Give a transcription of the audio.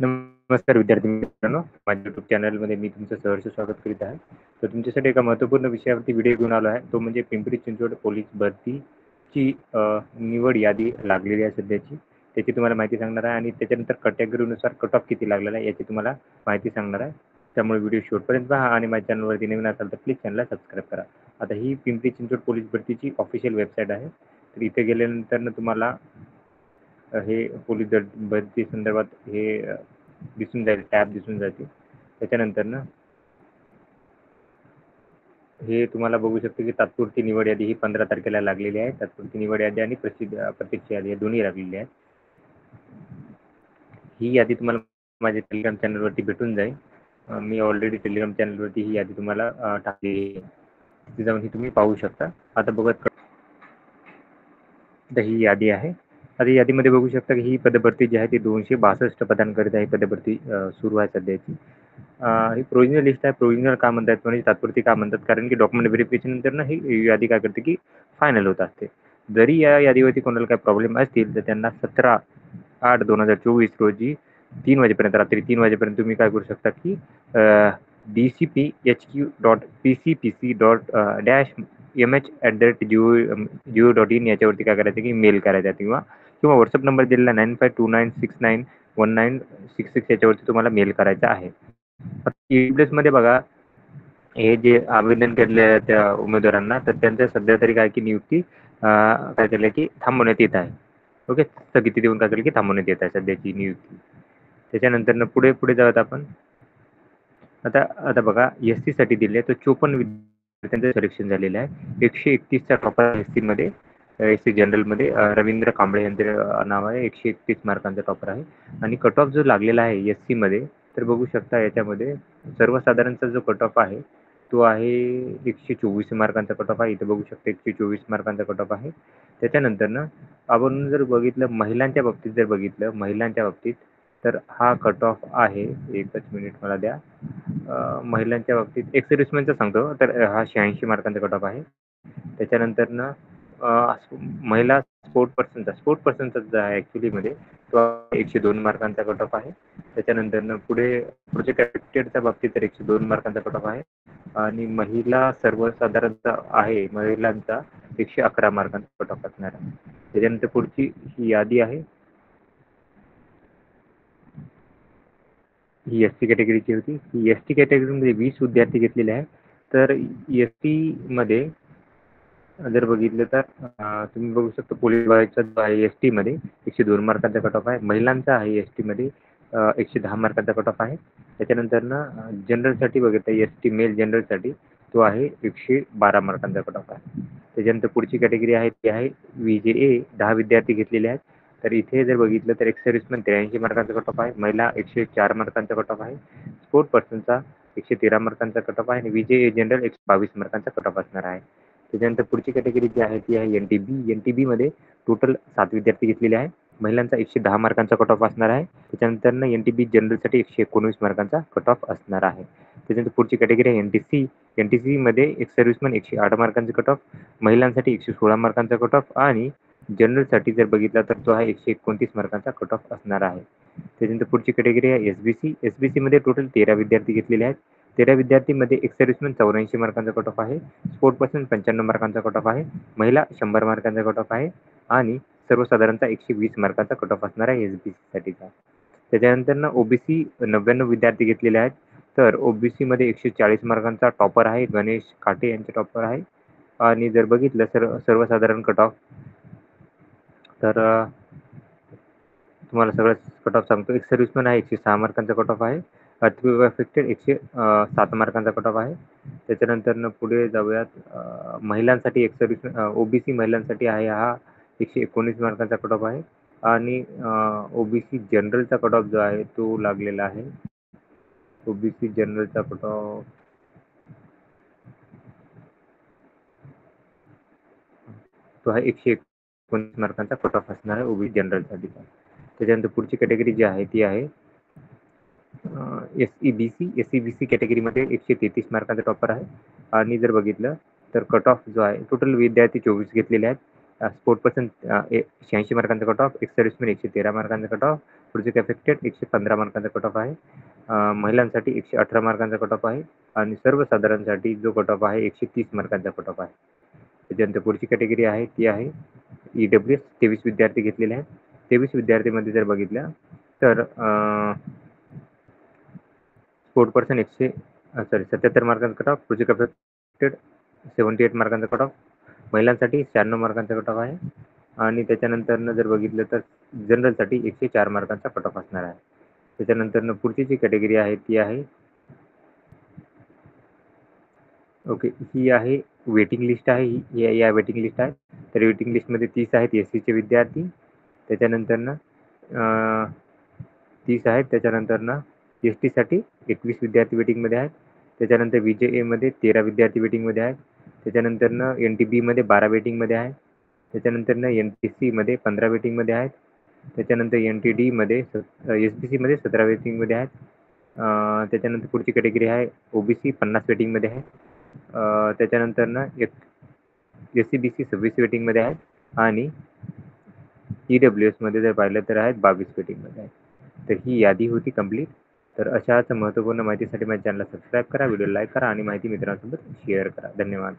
नमस्कार विद्यार्थी मित्रांनो, माझ्या YouTube चॅनलमध्ये मी तुमचं सहर्ष स्वागत करीत आहे. तर तुमच्यासाठी एका महत्त्वपूर्ण विषयावरती व्हिडिओ घेऊन आलो आहे. तो म्हणजे पिंपरी चिंचवड पोलीस भरतीची निवड यादी लागलेली आहे सध्याची. त्याची तुम्हाला माहिती सांगणार आहे आणि त्याच्यानंतर कॅटेगरीनुसार कट ऑफ किती लागलेला आहे याची तुम्हाला माहिती सांगणार आहे. त्यामुळे व्हिडिओ शेवटपर्यंत पहा आणि माझ्या चॅनलवरती नवीन असाल तर प्लीज चॅनलला सबस्क्राईब करा. आता ही पिंपरी चिंचवड पोलीस भरतीची ऑफिशियल वेबसाईट आहे. तर इथे गेल्यानंतर तुम्हाला हे पोलीस भरती संदर्भात हे दिसून जाईल, टॅब दिसून जातील. त्याच्यानंतर हे तुम्हाला बघू शकतो की तात्पुरती निवड यादी ही 15 तारखेला लागलेली आहे. तात्पुरती निवड यादी आणि प्रत्यक्ष यादी दोन्ही लागलेली आहेत. ही यादी तुम्हाला माझ्या टेलिग्राम चॅनलवरती भेटून जाईल. मी ऑलरेडी टेलिग्राम चॅनलवरती ही यादी तुम्हाला टाकलेली आहे. तिथे जाऊन ही तुम्ही पाहू शकता. आता बघत ही यादी आहे. आता यादीमध्ये बघू शकता की ही पदभरती जी आहे ती 262 पदांकरिता ही पदभरती सुरू आहे सध्याची. ही प्रोव्हिजनल लिस्ट आहे. प्रोव्हिजनल का म्हणतात म्हणजे तात्पुरती का म्हणतात, कारण की डॉक्युमेंट व्हेरिफिकेशन नंतर ना ही यादी काय करते की फायनल होत असते. जरी या यादीवरती कोणाला काही प्रॉब्लेम असतील तर त्यांना 17/8/2024 रोजी 3 वाजेपर्यंत, रात्री 3 वाजेपर्यंत तुम्ही काय करू शकता की dcphq.pcpc.mh@geo.in याच्यावरती काय करायचं की मेल करायचा किंवा व्हॉट्सअप नंबर दिलेला 9529691966 याच्यावरती तुम्हाला मेल करायचा आहे. मध्ये बघा, हे जे आवेदन केलेले त्या उमेदवारांना तर त्यांचं सध्या तरी काय की नियुक्ती काय केलं की थांबवण्यात येत आहे. ओके, स्थगिती देऊन काय केलं की थांबवण्यात येत आहे सध्याची नियुक्ती. त्याच्यानंतर पुढे पुढे जाऊयात आपण. आता बघा, SC साठी दिले तर 54 विद्यार्थ्यांचं सिलेक्शन झालेलं आहे. 131चा टॉपर SC मध्ये, SC जनरलमध्ये रवींद्र कांबळे यांचं नाव आहे. 131 मार्कांचा टॉपर आहे आणि कट ऑफ जो लागलेला आहे SC मध्ये तर बघू शकता याच्यामध्ये सर्वसाधारणचा जो कट ऑफ आहे तो आहे 124 मार्कांचा कट ऑफ आहे. इथे बघू शकता 124 मार्कांचा कट ऑफ आहे. त्याच्यानंतर आपण जर बघितलं महिलांच्या बाबतीत तर हा कट ऑफ आहे, एकच मिनिट मला द्या. महिलांच्या बाबतीत एक सर्व्हिसमॅनचा सांगतो तर हा 86 मार्कांचा कट ऑफ आहे. त्याच्यानंतर महिला स्पोर्ट पर्सनचा जो आहे ॲक्च्युलीमध्ये तो 102 मार्कांचा कट ऑफ आहे. त्याच्यानंतर पुढच्या कॅडेटच्या बाबतीत तर 102 मार्कांचा कट ऑफ आहे आणि महिला सर्वसाधारणचा आहे महिलांचा 111 मार्कांचा कट ऑफ असणार आहे. त्याच्यानंतर पुढची ही यादी आहे, ही SC कॅटेगरीची होती. ही ST कॅटेगरीमध्ये 20 विद्यार्थी घेतलेले आहेत. तर SC मध्ये जर बघितलं तर तुम्ही बघू शकता पोलीस विभागाचा जो आहे ST मध्ये 102 मार्कांचा कट ऑफ आहे. महिलांचा आहे ST मध्ये 110 मार्कांचा कट ऑफ आहे. त्याच्यानंतर जनरलसाठी बघितलं ST मेल जनरलसाठी तो आहे 112 मार्कांचा कट ऑफ आहे. त्याच्यानंतर पुढची कॅटेगरी आहे ती आहे VJA, 10 विद्यार्थी घेतलेले आहेत. तर इथे जर बघितलं तर एक सर्व्हिसमॅन 83 मार्कांचा कट ऑफ आहे, महिला 104 मार्कांचा कट ऑफ आहे, स्पोर्ट पर्सनचा 113 मार्कांचा कट ऑफ आहे आणि VJA जनरल 122 मार्कांचा कट ऑफ असणार आहे. त्याच्यानंतर पुढची कॅटेगरी जी आहे ती आहे NTB मध्ये टोटल 7 विद्यार्थी घेतलेले आहे. महिलांचा 110 मार्कांचा कट ऑफ असणार आहे. त्याच्यानंतर NTB जनरलसाठी 119 मार्कांचा कट ऑफ असणार आहे. त्याच्यानंतर पुढची कॅटेगरी आहे NTC मध्ये एक सर्व्हिसमॅन 108 मार्कांचा कट ऑफ, महिलांसाठी 116 मार्कांचा कट ऑफ आणि जनरलसाठी जर बघितला तर तो आहे 129 मार्कांचा कट ऑफ असणार आहे. त्याच्यानंतर पुढची कॅटेगरी आहे SBC मध्ये टोटल 13 विद्यार्थी घेतलेले आहेत. 13 विद्यार्थीमध्ये एक सर्व्हिसमॅन 84 मार्कांचा कट ऑफ आहे, स्पोर्ट पर्सन 95 मार्कांचा कट ऑफ आहे, महिला 100 मार्कांचा कट ऑफ आहे आणि सर्वसाधारणचा 120 मार्कांचा कट ऑफ असणार आहे SBC साठीचा. त्याच्यानंतर OBC 99 विद्यार्थी घेतलेले आहेत. तर OBC मध्ये 140 मार्कांचा टॉपर आहे, गणेश काटे यांचे टॉपर आहे. आणि जर बघितलं सर्वसाधारण कट ऑफ तर तुम्हाला सगळं कट ऑफ सांगतो. एक सर्व्हिसमॅन आहे 106 मार्कांचा कट ऑफ आहे, अफेक्टेड 107 मार्कांचा कट ऑफ आहे. त्याच्यानंतर पुढे जाऊयात, महिलांसाठी एक सर्व्हिसमॅन OBC महिलांसाठी आहे हा 119 मार्कांचा कट ऑफ आहे आणि OBC जनरलचा कट ऑफ जो आहे तो लागलेला आहे. OBC जनरलचा कट ऑफ तो आहे 119 मार्कांचा कट ऑफ असणार आहे OBC जनरलसाठी. त्याच्यानंतर पुढची कॅटेगरी जी आहे ती आहे SEBC कॅटेगरीमध्ये 133 मार्कांचा टॉपर आहे आणि जर बघितलं तर कट ऑफ जो आहे टोटल विद्यार्थी 24 घेतलेले आहेत. स्पोर्ट पर्सन 86 मार्कांचा कट ऑफ, एक सर्व्हिसमॅन 113 मार्कांचा कट ऑफ प्रोजेक्ट अफेक्टेड 115 मार्कांचा कट ऑफ आहे. महिलांसाठी 118 मार्कांचा कट ऑफ आहे आणि सर्वसाधारणसाठी जो कट ऑफ आहे 130 मार्कांचा कट ऑफ आहे. त्याच्यानंतर पुढची कॅटेगरी आहे ती आहे EWS. 23 विद्यार्थी घेतलेले आहेत. 23 विद्यार्थीमध्ये जर बघितलं तर स्पोर्ट पर्सन 77 मार्कांचा कट ऑफ, प्रोजेक्ट अफेक्टेड 78 मार्कांचा कट ऑफ, महिलांसाठी 96 मार्कांचा कट ऑफ आहे आणि त्याच्यानंतर जर बघितलं तर जनरलसाठी 104 मार्कांचा कट ऑफ असणार आहे. त्याच्यानंतर पुढची जी कॅटेगरी आहे ती आहे ओके, ही आहे वेटिंग लिस्ट आहे. या वेटिंग लिस्ट आहे. तर वेटिंग लिस्टमध्ये 30 आहेत SCचे विद्यार्थी. त्याच्यानंतर 30 आहेत. त्याच्यानंतर STसाठी 21 विद्यार्थी वेटिंगमध्ये आहेत. त्याच्यानंतर VJAमध्ये 13 विद्यार्थी वेटिंगमध्ये आहेत. त्याच्यानंतर NTBमध्ये 12 वेटिंगमध्ये आहेत. त्याच्यानंतर NTCमध्ये 15 वेटिंगमध्ये आहेत. त्याच्यानंतर NTDमध्ये SBCमध्ये 17 वेटिंगमध्ये आहेत. त्याच्यानंतर पुढची कॅटेगरी आहे OBC 50 वेटिंगमध्ये आहे. त्याच्यानंतर SC-BC 26 वेटिंगमध्ये आहेत आणि EWSमध्ये जर पाहिलं तर आहेत 22 वेटिंगमध्ये आहेत. तर ही यादी होती कंप्लीट. तर अशाच महत्त्वपूर्ण माहितीसाठी माझ्या चॅनलला सबस्क्राईब करा, व्हिडिओ लाईक करा आणि माहिती मित्रांसोबत शेअर करा. धन्यवाद.